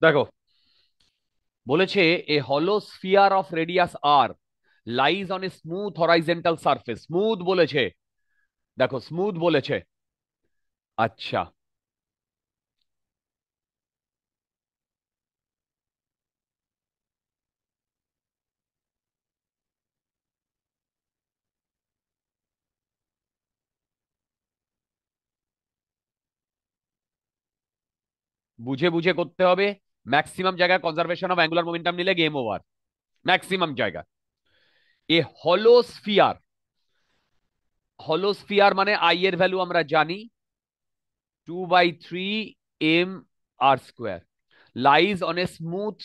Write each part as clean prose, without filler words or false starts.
দেখো, বলেছে এ হলো sphere of radius R lies on a smooth horizontal surface. Smooth বলেছে, দেখো স্মুথ বলেছে। আচ্ছা, বুঝে বুঝে করতে হবে। ম্যাক্সিমাম জায়গায় কনজারভেশন অফ অ্যাঙ্গুলার মোমেন্টাম নিলে গেম ওভার। ম্যাক্সিমাম জায়গা এ হলো স্ফিয়ার। হলো স্ফিয়ার মানে আই এর ভ্যালু আমরা জানি 2/3 m r² lies on a smooth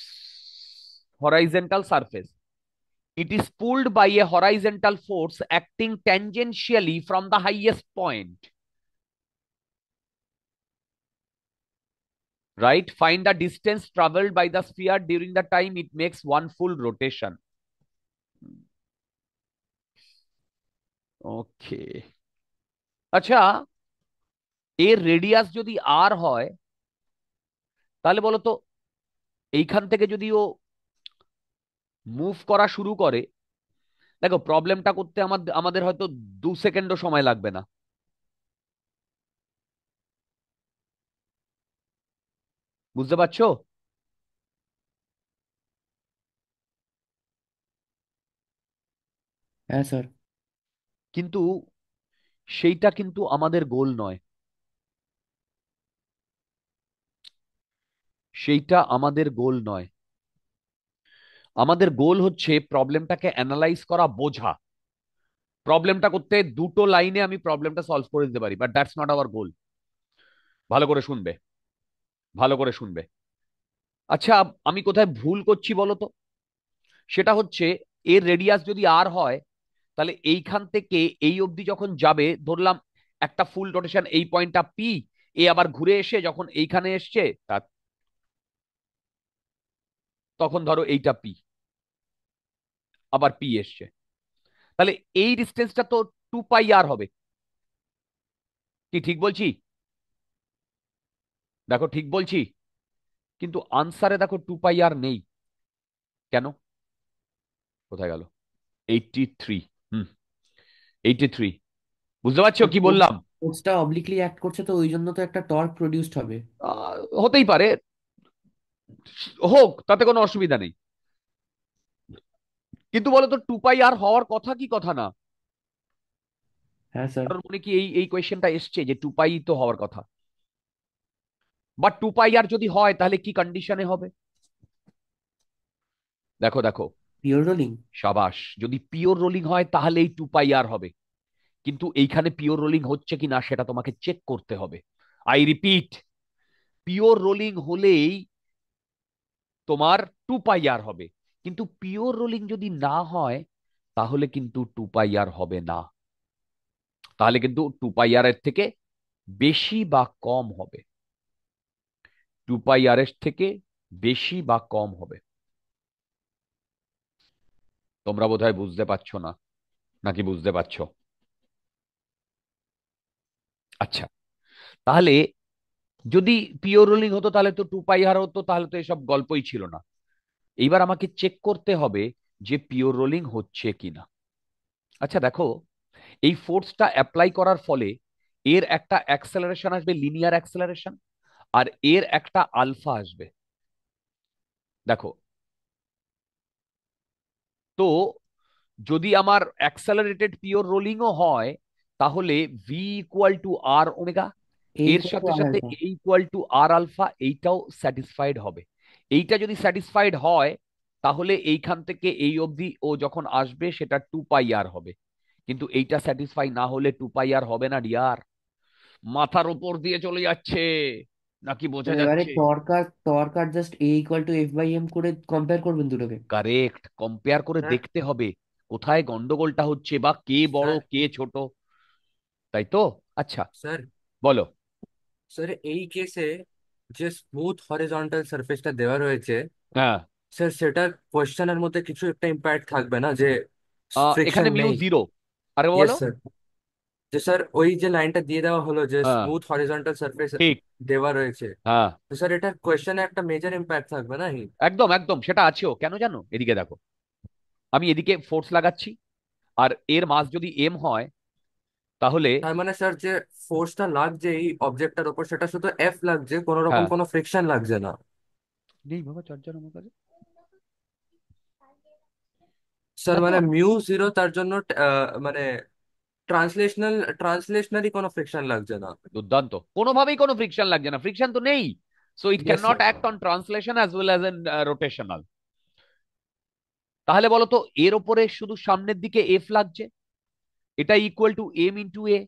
horizontal surface. It is pulled by a horizontal force acting tangentially from the highest point. Right? Find the distance traveled by the sphere during the time it makes one full rotation. ওকে, আচ্ছা, এর radius যদি আর হয়, তাহলে বলো তো এইখান থেকে যদি ও মুভ করা শুরু করে, দেখো প্রবলেমটা করতে আমাদের আমাদের হয়তো 2 সেকেন্ডও সময় লাগবে না। বুঝতে পারছো? হ্যাঁ স্যার। কিন্তু সেইটা কিন্তু আমাদের গোল নয়। সেইটা আমাদের গোল নয়। আমাদের গোল হচ্ছে প্রবলেমটাকে অ্যানালাইজ করা, বোঝা। প্রবলেমটা করতে দুটো লাইনে আমি প্রবলেমটা সলভ করে দিতে পারি, বাট দ্যাটস নট আওয়ার গোল। ভালো করে শুনবে, ভালো করে শুনবে। আচ্ছা, আমি কোথায় ভুল করছি বলো তো? সেটা হচ্ছে এর রেডিয়াস যদি আর হয়, তাহলে এইখান থেকে এই অবধি যখন যাবে, ধরলাম একটা ফুল রোটেশন, এই পয়েন্টটা পি, এ আবার ঘুরে এসে যখন এইখানে এসছে তখন ধরো এইটা পি, আবার পি এসছে, তাহলে এই ডিস্টেন্সটা তো 2πr হবে। কি ঠিক বলছি? দেখো ঠিক বলছি, কিন্তু আনসারে দেখো 2πr নেই। কেন? কোথায় গেল? 83। হুম, 83। বুঝতে পারছো কি বললাম? ফোর্সটা অবলিকলি অ্যাক্ট করছে, তো ওই জন্য তো একটা টর্ক প্রডিউসড হবে। হতেই পারে, হোক, তাতে কোনো অসুবিধা নেই। কিন্তু বলো তো 2πr হওয়ার কথা কি কথা না? হ্যাঁ স্যার। কারণ মনে কি এই এই কোয়েশ্চেনটা এসছে যে 2π তো হওয়ার কথা, বাট 2πr যদি হয় তাহলে কি কন্ডিশনে হবে? দেখো দেখো, পিওর রোলিং। সাবাস। যদি পিওর রোলিং হয় তাহলে এই 2πr হবে, কিন্তু এইখানে পিওর রোলিং হচ্ছে কি না সেটা তোমাকে চেক করতে হবে। আই রিপিট, পিওর রোলিং হলেই তোমার 2πr হবে, কিন্তু পিওর রোলিং যদি না হয় তাহলে কিন্তু 2πr হবে না। তাহলে কিন্তু 2πr এর থেকে বেশি বা কম হবে। 2πr এর থেকে বেশি বা কম হবে। তোমরা বোধহয় বুঝতে পারছো না, নাকি বুঝতে পারছো? আচ্ছা, তাহলে যদি পিওর রোলিং হতো তাহলে তো 2πr হতো, তাহলে তো এসব গল্পই ছিল না। এইবার আমাকে চেক করতে হবে যে পিওর রোলিং হচ্ছে কিনা। আচ্ছা দেখো, এই ফোর্সটা অ্যাপ্লাই করার ফলে এর একটা অ্যাক্সেলারেশন আসবে, লিনিয়ার অ্যাক্সেলারেশন, আর এর একটা আলফা আসবে। দেখো, তো যদি আমার অ্যাক্সেলারেটেড পিওর রোলিংও হয়, তাহলে V equal to R omega, এই এর কত সাথে আর সাথে alpha. A equal to R alpha, এইটাও স্যাটিসফাইড হবে। এইটা যদি স্যাটিসফাইড হয় তাহলে এইখান থেকে এই অবধি ও যখন আসবে সেটা 2 পাই আর হবে। কিন্তু এইটা স্যাটিসফাই না হলে 2 পাই আর হবে না ডিয়ার। মাথার উপর দিয়ে চলে যাচ্ছে, নাকি বোঝা এবারে যাচ্ছে? Torque R just A = F/m করে কম্পেয়ার করবেন দুটোকে। কারেক্ট, কম্পেয়ার করে স্যার দেখতে হবে কোথায় গন্ডগোলটা হচ্ছে বা কে বড় স্যার কে ছোট। তাই তো? আচ্ছা, স্যার বলো। স্যার এই কেসে যে স্মুথ হরিজন্টাল সারফেসটা দেওয়া রয়েছে, হ্যাঁ, স্যার সেটার কোয়েশ্চেনের মধ্যে কিছু একটা ইম্প্যাক্ট থাকবে না যে এখানে ফ্রিকশন মিউ নেই? জিরো। আরে ইয়েস বলো। স্যার। যে স্যার ওই যে লাইনটা দিয়ে দেওয়া হলো যে হ্যাঁ, স্মুথ হরিজন্টাল সারফেস ঠিক। দেওয়া রয়েছে, হ্যাঁ, তো স্যার এটার কোয়েশ্চেনে একটা মেজর ইম্প্যাক্ট থাকবে না? একদম একদম, সেটা আছেও কেন জানো? এদিকে দেখো, আমি এদিকে ফোর্স লাগাচ্ছি, আর এর মাস যদি এম হয়, তাহলে তার মানে স্যার যে ফোর্সটা লাগছে এই অবজেক্টটার উপর সেটা শুধু এফ লাগছে, কোনো রকম হ্যাঁ, কোনো ফ্রিকশন লাগছে না। নেই বাবা চার্জার আমার কাছে। স্যার দেখো, মানে মিউ জিরো তার জন্য মানে ট্রান্সলেশনারি কোনো ফ্রিকশন লাগছে না। দুর্দান্ত, কোনোভাবেই কোনো ফ্রিকশন লাগছে না, ফ্রিকশন তো নেই। So it can yes not sir. Act on translation as well as an rotational. তাহলে বলো তো, এর ওপরে শুধু সামনের দিকে এফ লাগছে, এটা ইকুয়াল টু এম ইন্টু এ।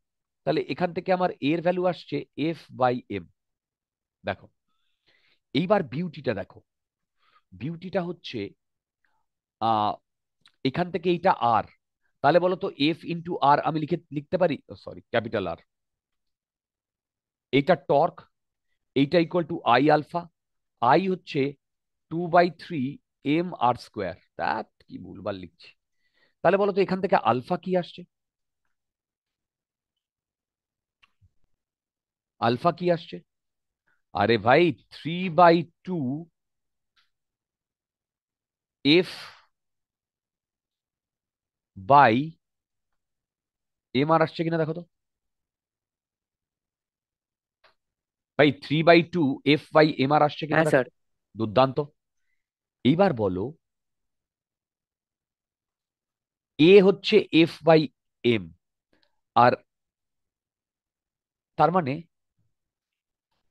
তাহলে এখান থেকে আমার এর ভ্যালু আসছে F/m। দেখো, এইবার বিউটিটা দেখো। বিউটিটা হচ্ছে আহ এখান থেকে এইটা আর, তাহলে বলো তো F/r আমি লিখতে পারি, সরি, ক্যাপিটাল আর। এইটা টর্ক, এইটা equal to I alpha. I হচ্ছে 2/3 mr²। দ্যাট কি ভুলভাল লিখছি। তাহলে বলো তো এখান থেকে আলফা কি আসছে? আলফা কি আসছে? আরে ভাই, 3/2 f/m আর আসছে কিনা দেখো তো। ভাই, 3/2 f/m আর আসছে কিনা হ্যাঁ দেখো স্যার। তো। দুর্দান্ত। এইবার বলো, এ হচ্ছে F/m, আর তার মানে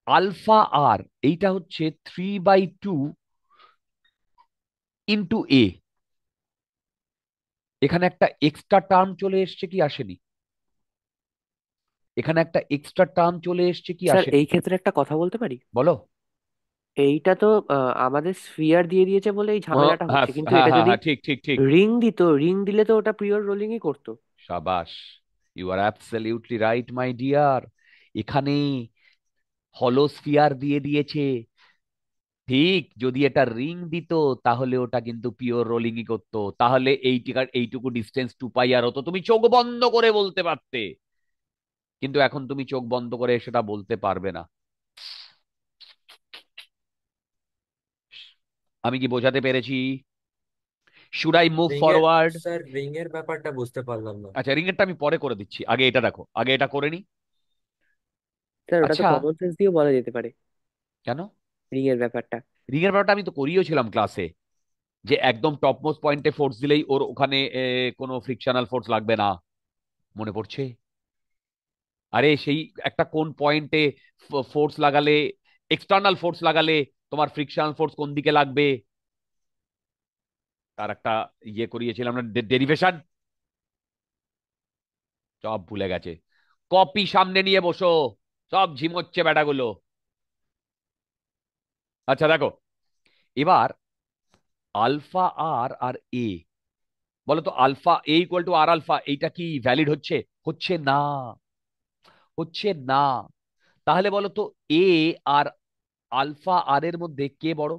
আলফা আর এইটা হচ্ছে 3/2 ইন্টু এ। এখানে একটা এক্সট্রা টার্ম চলে এসছে কি আসেনি? এখানে একটা এক্সট্রা টার্ম চলে এসছে কি স্যার আসেনি? এই ক্ষেত্রে একটা কথা বলতে পারি? বলো। এইটা তো আমাদের স্ফিয়ার দিয়ে দিয়েছে বলে এই ঝামেলাটা হ্যাঁ, হচ্ছে, কিন্তু হ্যাঁ, এটা হ্যাঁ, যদি হ্যাঁ, ঠিক ঠিক ঠিক। রিং দিলে তো ওটা পিওর রোলিংই করতো। সাবাস, you are absolutely right my dear. এখানে হলোস্ফিয়ার দিয়ে দিয়েছে। ঠিক, যদি এটা রিং দিত, তাহলে ওটা কিন্তু পিওর রোলিংই করতো। তাহলে এইটুকু ডিস্টেন্স 2 পাই আর হতো, তুমি চোখ বন্ধ করে বলতে পারতে। কিন্তু এখন তুমি চোখ বন্ধ করে সেটা বলতে পারবে না। আমি কি বোঝাতে পেরেছি? শুড আই মুভ রিং এর ফরওয়ার্ড? স্যার রিং এর ব্যাপারটা বুঝতে পারলাম না। আচ্ছা, রিং এরটা আমি পরে করে দিচ্ছি, আগে এটা দেখো, আগে এটা করে নি। স্যার ওটা তো আচ্ছা, কমন সেন্স দিয়েও বলা যেতে পারে, কেন? রিং এর ব্যাপারটা। রিং এর ব্যাপারটা আমি তো করিয়েছিলাম ক্লাসে, যে একদম টপ মোস্ট পয়েন্টে ফোর্স দিলেই ওর ওখানে কোনো ফ্রিকশনাল ফোর্স লাগবে না। মনে পড়ছে? আরে সেই একটা কোন পয়েন্টে ফোর্স লাগালে, এক্সটার্নাল ফোর্স লাগালে তোমার ফ্রিকশনাল ফোর্স কোন দিকে লাগবে, তার একটা ইয়ে করিয়েছিলাম না, ডেরিভেশন। সব ভুলে গেছে। কপি সামনে নিয়ে বসো, সব ঝিমোচ্ছে বেটাগুলো। আচ্ছা দেখো, এবার আলফা আর আর এ, বলো তো আলফা A = R আলফা, এইটা কি ভ্যালিড হচ্ছে? হচ্ছে না, হচ্ছে না। তাহলে বলো তো, এ আর আলফা আর এর মধ্যে কে বড়?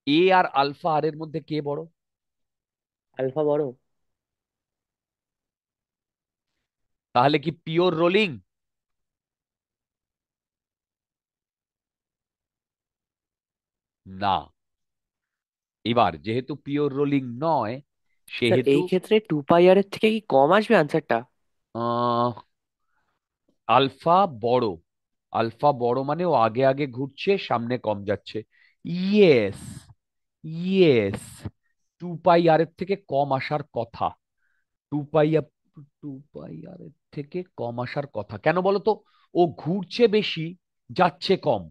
এ আর আলফা আর এর মধ্যে কে বড়? আলফা বড়। তাহলে কি পিওর রোলিং? না। এবার যেহেতু পিওর রোলিং নয়, স্যার সেহেতু এই ক্ষেত্রে 2 পাই আর এর থেকে কি কম আসবে আনসারটা? আহ, আলফা বড়। আলফা বড় মানে ও আগে আগে ঘুরছে, সামনে কম যাচ্ছে। ইয়েস, ইয়েস, 2 পাই আর এর থেকে কম আসার কথা। টু পাই 2 পাই আর এর থেকে কম আসার কথা, কেন বলো তো? ও ঘুরছে বেশি, যাচ্ছে কম।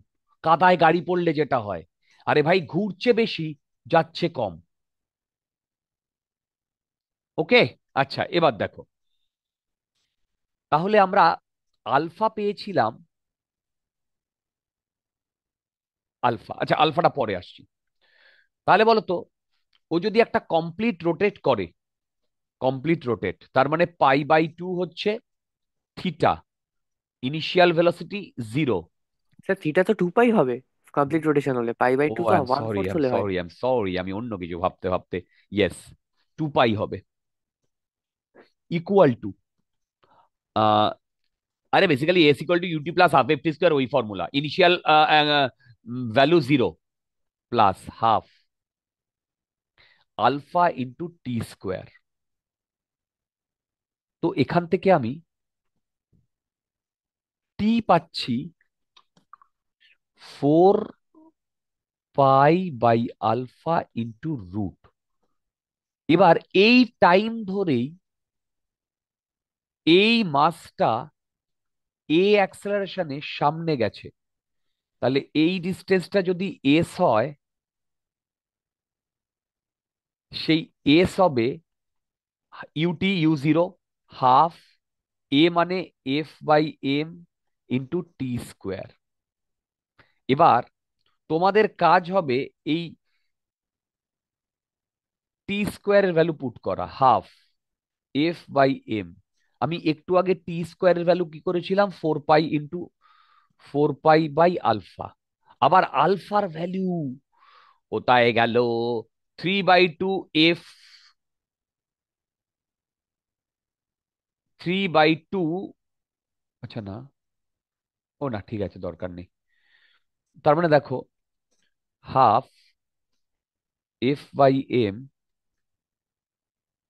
কাদায় গাড়ি পড়লে যেটা হয়। আরে ভাই, ঘুরছে বেশি, যাচ্ছে কম। ওকে। আচ্ছা, এবার দেখো, তাহলে আমরা আলফা পেয়েছিলাম। আলফা, আচ্ছা আলফাটা পরে আসছি। তাহলে বলো তো, ও যদি একটা কমপ্লিট রোটেট করে, কমপ্লিট রোটেট, তার মানে পাই/2 হচ্ছে theta, initial velocity 0। Sir theta তো 2 পাই হবে, কমপ্লিট রোটেশন হলে পাই বাই ও টু তো I am one sorry, fourth I am হলে হয়। সরি, আই এম সরি, আমি অন্য কিছু ভাবতে ভাবতে। ইয়েস, 2 পাই হবে। ইকুয়াল টু, আরে basically s equal to u t plus half f t square, ওই formula, initial value 0 plus half alpha into t square. তো এখান থেকে আমি টি পাচ্ছি 4 pi by alpha into root. এবার এই টাইম ধরেই এই মাসটা এ অ্যাক্সেলারেশনে সামনে গেছে, তাহলে এই ডিস্টেন্সটা যদি এস হয়, সেই এস হবে ইউ0 হাফ এ মানে F/m ইন্টু টি স্কোয়ার। এবার তোমাদের কাজ হবে এই টি স্কোয়ারের ভ্যালু পুট করা, হাফ F/m। আমি একটু আগে টি স্কোয়ারের ভ্যালু কি করেছিলাম, 4 পাই বাই আলফা। আবার আলফার ভ্যালু কোথায় গেল, 3/2 3/2। আচ্ছা না, ও না, ঠিক আছে, দরকার নেই। তার মানে দেখো, হাফ F/m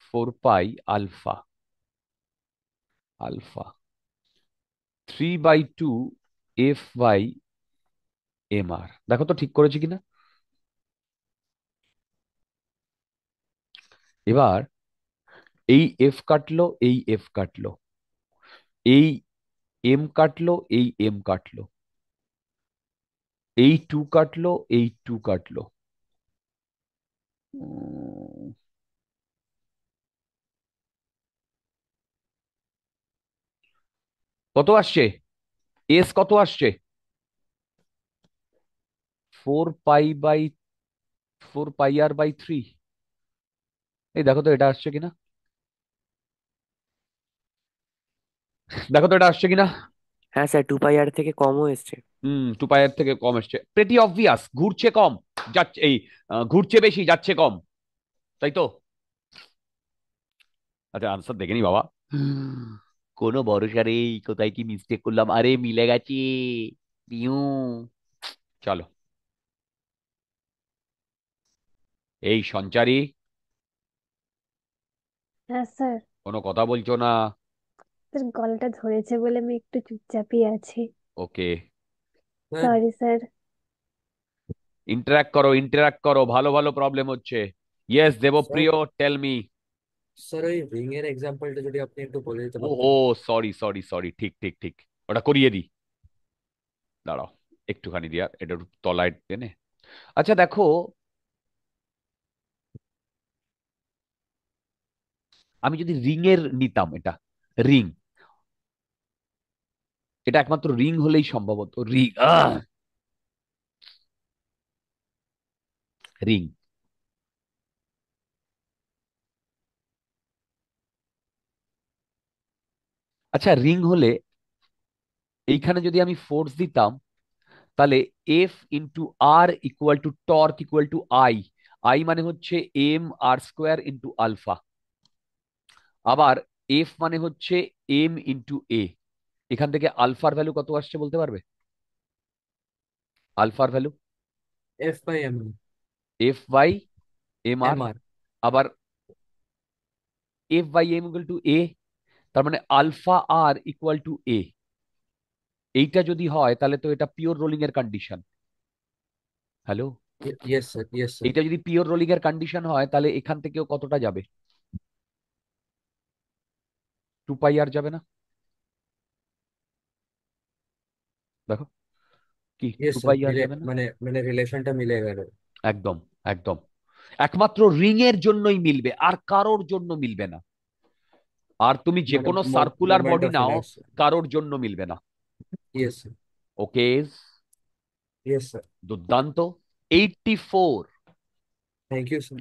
4 পাই আলফা 3/2 F/m r। দেখো তো ঠিক করেছি কিনা। এবার এই এফ কাটলো, এই এফ কাটলো, এই এম কাটলো, এই এম কাটলো, এই টু কাটলো, এই টু কাটলো। উম, কত আসছে, এস কত আসছে, 4 পাই/4 পাই r/3। এই দেখো তো এটা আসছে কিনা, দেখো তো এটা আসছে কিনা। হ্যাঁ স্যার 2 পাই থেকে কমও এসছে। 2 পাইয়ের থেকে কম এসছে, প্রেটি অবভিয়াস, ঘুরছে কম, যাচ্ছে এই, ঘুরছে বেশি, যাচ্ছে কম, তাই তো। আচ্ছা, আনসার দেখে নি বাবা। কোনো ভরসা নেই, কোথায় কি মিস্টেক করলাম, আরে মিলে গেছে। পিউ। চলো, এই সঞ্চারী, হ্যাঁ স্যার। কোনো কথা বলছো না। স্যার গলাটা ধরেছে বলে আমি একটু চুপচাপই আছি। Okay, sir sorry sir. Interact করো, ইন্টারাক্ট করো, ভালো ভালো প্রবলেম হচ্ছে। Yes sir Debapriya, tell me. Sir ওই রিং এর এক্সাম্পলটা যদি আপনি একটু বলে দিতে ও পারতেন। ও, সরি সরি সরি, ঠিক ঠিক ঠিক, ওটা করিয়ে দিই, দাঁড়াও একটুখানি দিয়া, এটা একটু তলায় টেনে। আচ্ছা দেখো, আমি যদি রিং এর নিতাম, এটা রিং, এটা একমাত্র রিং হলেই সম্ভবত রিং, রিং। আচ্ছা, রিং হলে এইখানে যদি আমি ফোর্স দিতাম, তাহলে F × r = torque = I। I মানে হচ্ছে mr² × আলফা। আবার এফ মানে হচ্ছে m × a। এখান থেকে আলফার ভ্যালু কত আসছে বলতে পারবে, আলফার ভ্যালু? F/m F/mr। mr। আবার F/m = a, তার মানে α r = a। এইটা যদি হয় তাহলে তো এটা পিওর রোলিং এর condition. Hello, yes sir, yes sir. এটা যদি পিওর রোলিং এর কন্ডিশন হয়, তাহলে এখান থেকেও কতটা যাবে, 2 পাই আর যাবে না? দেখো, কি টু ইয়েস স্যার, পাই আর মিলে যাবে না? মানে মানে রিলেশনটা মিলে গেল। একদম, একদম। একমাত্র রিং এর জন্যই মিলবে, আর কারোর জন্য মিলবে না। আর তুমি যে মানে কোনো circular moment body of now, ইনার্স। কারোর জন্য মিলবে না। Yes sir. Okay. Yes sir. দুর্দান্ত। 84। Thank you sir.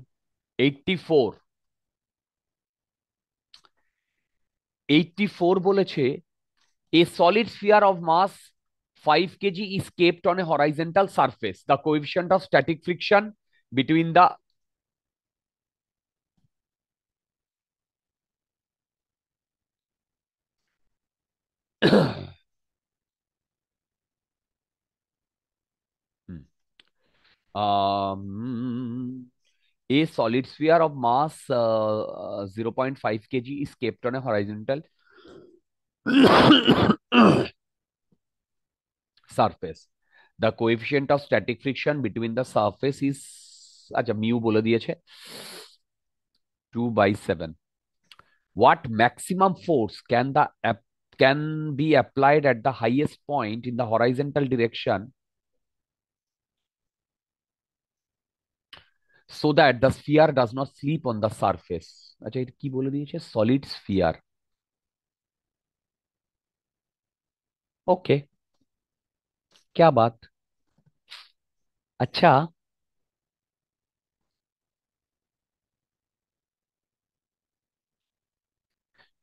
84। 84 বলেছে, a solid sphere of mass 5 kg is kept on a horizontal surface. The coefficient of static friction between the a solid sphere of mass 0.5 kg is kept on a horizontal surface. The coefficient of static friction between the surface is, আচ্ছা mu বলে দিয়েছে, 2/7. What maximum force can be applied at the highest point in the horizontal direction so that the sphere does not slip on the surface? আচ্ছা এটা কি বলে দিয়েছে? Solid sphere. ওকে, क्या बात। अच्छा,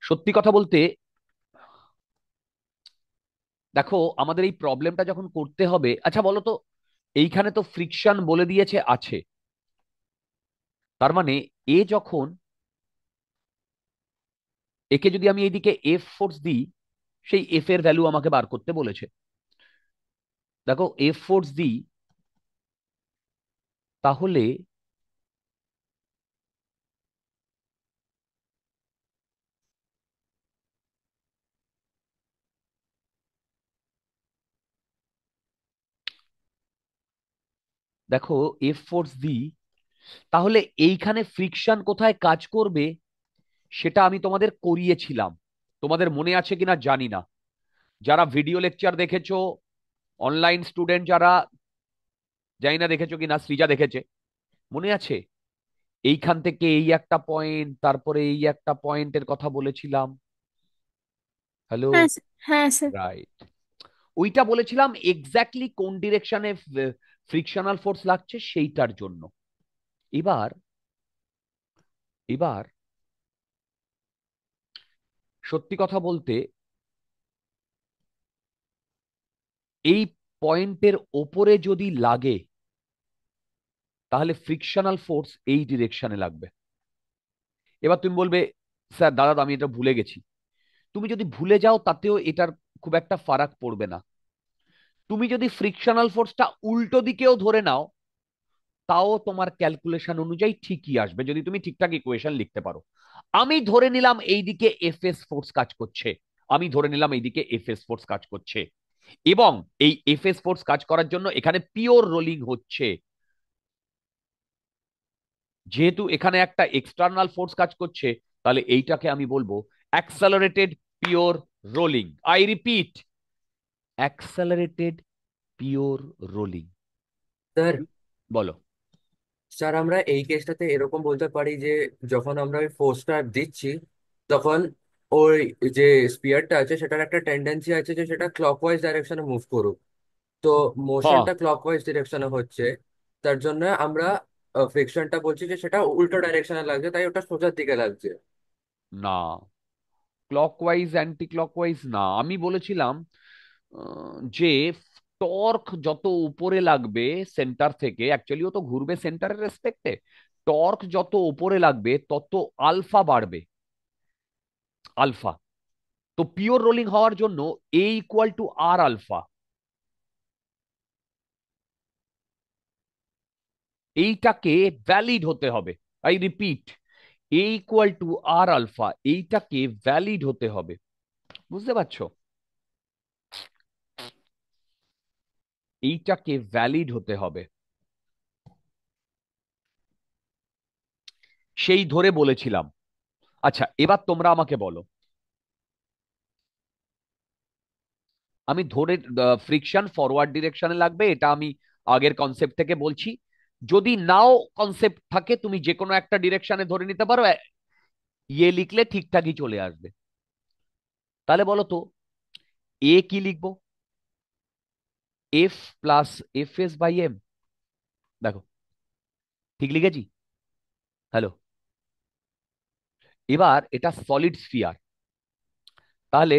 সত্যি কথা বলতে, দেখো আমাদের এই প্রবলেমটা যখন করতে হবে, আচ্ছা বলো তো, এইখানে তো ফ্রিকশন বলে দিয়েছে আছে, তার মানে এ যখন, একে যদি আমি এইদিকে এফ ফোর্স দিই, সেই এফ এর ভ্যালু আমাকে বার করতে বলেছে। দেখো এফ ফোর্স দিই, তাহলে দেখো এফ ফোর্স দিই, তাহলে এইখানে ফ্রিকশন কোথায় কাজ করবে সেটা আমি তোমাদের করিয়েছিলাম। তোমাদের মনে আছে কিনা জানি না, যারা ভিডিও লেকচার দেখেছো, অনলাইন স্টুডেন্ট যারা, জানি না দেখেছো কিনা, সৃজা দেখেছে, মনে আছে? এইখান থেকে এই একটা পয়েন্ট, তারপরে এই একটা পয়েন্টের কথা বলেছিলাম। হ্যালো? হ্যাঁ হ্যাঁ স্যার। রাইট। ওইটা বলেছিলাম এক্স্যাক্টলি কোন ডিরেকশনে ফ্রিকশনাল ফোর্স লাগছে সেইটার জন্য। এবার এবার সত্যি কথা বলতে, এই পয়েন্টের ওপরে যদি লাগে, তাহলে ফ্রিকশনাল ফোর্স এই ডিরেকশনে লাগবে। এবার তুমি বলবে, স্যার দাদা আমি এটা ভুলে গেছি। তুমি যদি ভুলে যাও তাতেও এটার খুব একটা ফারাক পড়বে না। তুমি যদি ফ্রিকশনাল ফোর্সটা উল্টো দিকেও ধরে নাও, তাও তোমার ক্যালকুলেশন অনুযায়ী ঠিকই আসবে, যদি তুমি ঠিকঠাক ইকুয়েশন লিখতে পারো। আমি ধরে নিলাম এইদিকে এফএস ফোর্স কাজ করছে, আমি ধরে নিলাম এইদিকে এফএস ফোর্স কাজ করছে, এবং এই এফএস ফোর্স কাজ করার জন্য এখানে পিওর রোলিং হচ্ছে। যেহেতু এখানে একটা এক্সটার্নাল ফোর্স কাজ করছে, তাহলে এইটাকে আমি বলবো accelerated pure rolling. I repeat, accelerated pure rolling. Sir, বলো। স্যার আমরা এই কেসটাতে এরকম বলতে পারি যে যখন আমরা ওই ফোর্সটা দিচ্ছি, তখন ওই যে স্পিয়ারটা আছে সেটার একটা টেন্ডেন্সি আছে যে সেটা ক্লকওয়াইজ ডাইরেকশনে মুভ করুক। তো হ্যাঁ, মোশনটা ক্লকওয়াইজ ডিরেকশনে হচ্ছে, তার জন্য আমরা ফ্রিকশনটা বলছি যে সেটা উল্টো ডাইরেকশনে লাগছে, তাই ওটা সোজার দিকে লাগছে। না, ক্লকওয়াইজ অ্যান্টি ক্লকওয়াইজ না, আমি বলেছিলাম যে টর্ক যত উপরে লাগবে সেন্টার থেকে, অ্যাকচুয়ালি ও তো ঘুরবে সেন্টারের রেসপেক্টে, টর্ক যত উপরে লাগবে তত আলফা বাড়বে, আলফা। তো পিওর রোলিং হওয়ার জন্য A equal to R alpha, এইটাকে ভ্যালিড হতে হবে। I repeat, A equal to R alpha, এইটাকে ভ্যালিড হতে হবে। বুঝতে পারছো? এইটাকে ভ্যালিড হতে হবে, সেই ধরে বলেছিলাম। আচ্ছা এবার তোমরা আমাকে বলো, আমি ধরে ফ্রিকশন ফরওয়ার্ড ডিরেকশনে লাগবে, এটা আমি আগের কনসেপ্ট থেকে বলছি। যদি নাও কনসেপ্ট থাকে, তুমি যে কোনো একটা ডিরেকশনে ধরে নিতে পারো, ইয়ে লিখলে ঠিকঠাকই চলে আসবে। তাহলে বলো তো, এ কি লিখবো? F plus F S by M. দেখো, ঠিক লিখেছি? হ্যালো। এবার এটা সলিড স্ফিয়ার, তাহলে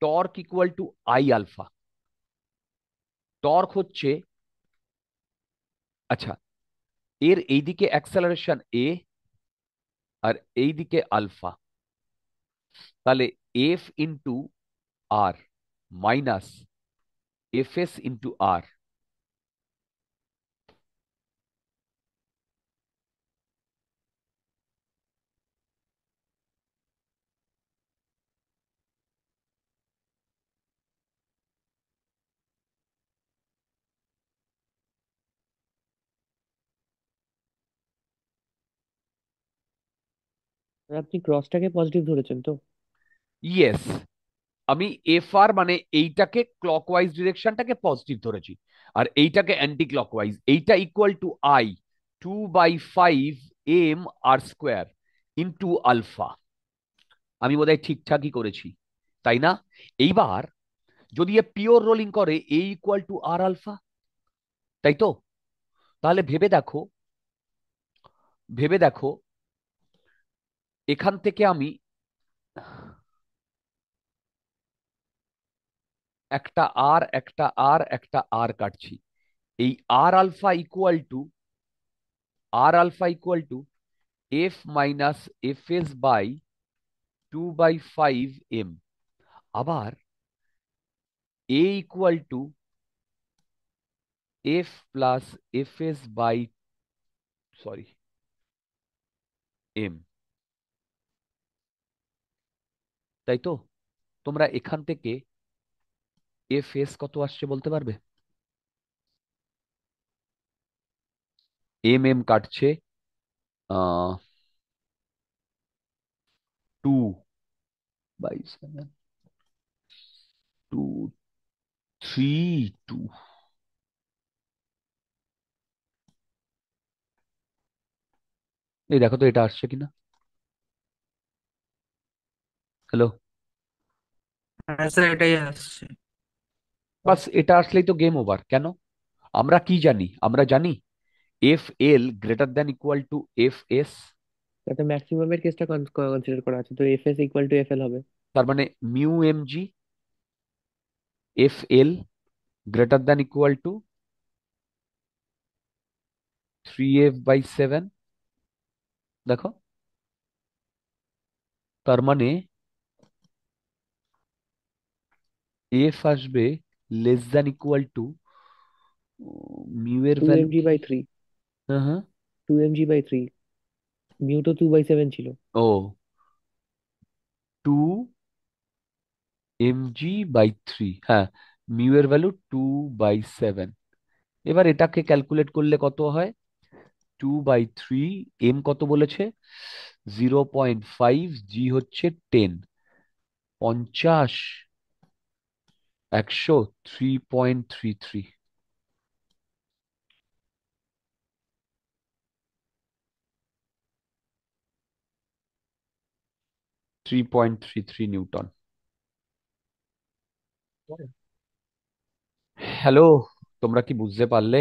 torque equal to I alpha. Torque হচ্ছে, আচ্ছা, এর এইদিকে অ্যাক্সেলারেশন এ আর এইদিকে আলফা, তাহলে এফ ইন্টু আর মাইনাস এফ এস ইন্টু আর। আর আপনি ক্রসটাকে পজিটিভ ধরেছেন তো? ইয়েস, আমি এফ আর মানে এইটাকে ক্লকওয়াইজ ডিরেকশনটাকে পজিটিভ ধরেছি, আর এইটাকে অ্যান্টি ক্লকওয়াইজ। এইটা equal to I 2/5 M R square into alpha. আমি বোধহয় ঠিকঠাকই করেছি, তাই না? এইবার যদি এ পিওর রোলিং করে, এ ইকুয়াল টু আর আলফা, তাই তো? তাহলে ভেবে দেখো, এখান থেকে আমি একটা আর একটা আর একটা আর কাটছি। এই আর alpha equal to f minus f S by 2/5 m. আবার a equal to f plus F S by, sorry, m. তাই তো? তোমরা এখান থেকে এফ এস কত আসছে বলতে পারবে? এম এম কাটছে, 2/7, 2, 3, 2। এই দেখো তো এটা আসছে কিনা। হ্যালো। হ্যাঁ স্যার, এটাই আসছে। বাস, এটা আসলেই তো গেম ওভার। কেন? আমরা কি জানি? আমরা জানি F L greater than equal to F S. তাতে ম্যাক্সিমামের কেসটা কনসিডার করা আছে, তো F S equal to F L হবে। তার মানে mu M G F L greater than equal to 3f/7। দেখো, তার মানে এফ আসবে less than equal to mu এর টু এম ভ্যালু জি কি? বাই থ্রি হ্যাঁ হ্যাঁ। 2mg/3। মিউ তো 2/7 ছিল। ও, 2mg/3, হ্যাঁ। মিউ এর ভ্যালু 2/7। এবার এটাকে ক্যালকুলেট করলে কত হয়? 2/3, এম কত বলেছে? 0.5, জি হচ্ছে 10, 50, 100, 3.33। 3.33 নিউটন। হ্যালো, তোমরা কি বুঝতে পারলে?